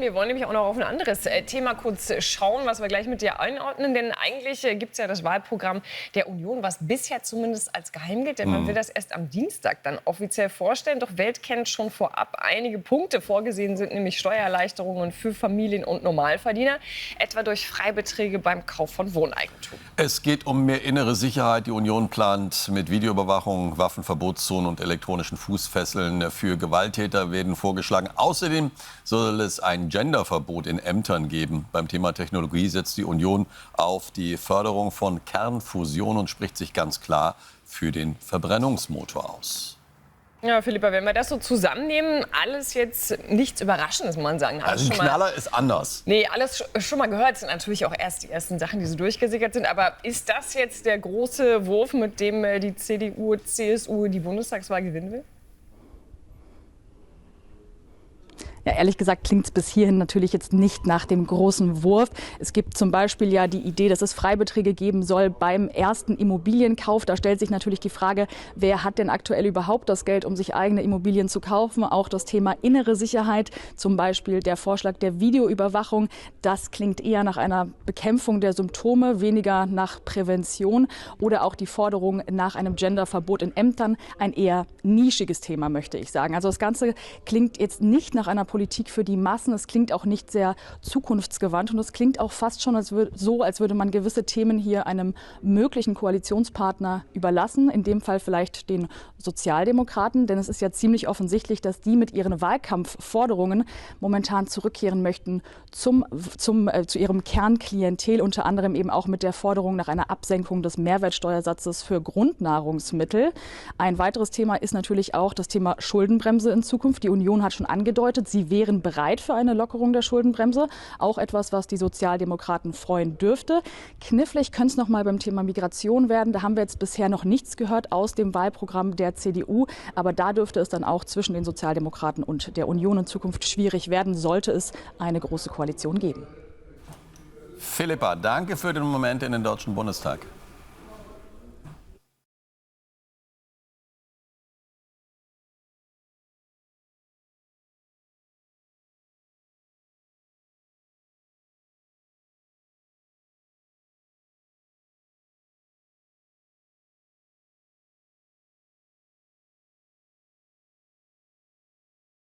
Wir wollen nämlich auch noch auf ein anderes Thema kurz schauen, was wir gleich mit dir einordnen. Denn eigentlich gibt es ja das Wahlprogramm der Union, was bisher zumindest als geheim gilt. Denn man will das erst am Dienstag dann offiziell vorstellen. Doch Welt kennt schon vorab einige Punkte. Vorgesehen sind nämlich Steuererleichterungen für Familien und Normalverdiener, etwa durch Freibeträge beim Kauf von Wohneigentum. Es geht um mehr innere Sicherheit. Die Union plant mit Videoüberwachung, Waffenverbotszonen und elektronischen Fußfesseln für Gewalttäter werden vorgeschlagen. Außerdem soll es ein Genderverbot in Ämtern geben. Beim Thema Technologie setzt die Union auf die Förderung von Kernfusion und spricht sich ganz klar für den Verbrennungsmotor aus. Ja, Philippa, wenn wir das so zusammennehmen, alles jetzt nichts Überraschendes, muss man sagen. Also ein Knaller ist anders. Nee, alles schon mal gehört, sind natürlich auch erst die ersten Sachen, die so durchgesickert sind. Aber ist das jetzt der große Wurf, mit dem die CDU, CSU die Bundestagswahl gewinnen will? Ja, ehrlich gesagt klingt es bis hierhin natürlich jetzt nicht nach dem großen Wurf. Es gibt zum Beispiel ja die Idee, dass es Freibeträge geben soll beim ersten Immobilienkauf. Da stellt sich natürlich die Frage, wer hat denn aktuell überhaupt das Geld, um sich eigene Immobilien zu kaufen? Auch das Thema innere Sicherheit, zum Beispiel der Vorschlag der Videoüberwachung. Das klingt eher nach einer Bekämpfung der Symptome, weniger nach Prävention. Oder auch die Forderung nach einem Genderverbot in Ämtern. Ein eher nischiges Thema, möchte ich sagen. Also das Ganze klingt jetzt nicht nach einer Politik für die Massen. Es klingt auch nicht sehr zukunftsgewandt und es klingt auch fast schon als würde man gewisse Themen hier einem möglichen Koalitionspartner überlassen. In dem Fall vielleicht den Sozialdemokraten, denn es ist ja ziemlich offensichtlich, dass die mit ihren Wahlkampfforderungen momentan zurückkehren möchten zu ihrem Kernklientel, unter anderem eben auch mit der Forderung nach einer Absenkung des Mehrwertsteuersatzes für Grundnahrungsmittel. Ein weiteres Thema ist natürlich auch das Thema Schuldenbremse in Zukunft. Die Union hat schon angedeutet, sie wären bereit für eine Lockerung der Schuldenbremse. Auch etwas, was die Sozialdemokraten freuen dürfte. Knifflig könnte es noch mal beim Thema Migration werden. Da haben wir jetzt bisher noch nichts gehört aus dem Wahlprogramm der CDU. Aber da dürfte es dann auch zwischen den Sozialdemokraten und der Union in Zukunft schwierig werden, sollte es eine große Koalition geben. Philippa, danke für den Moment in den Deutschen Bundestag.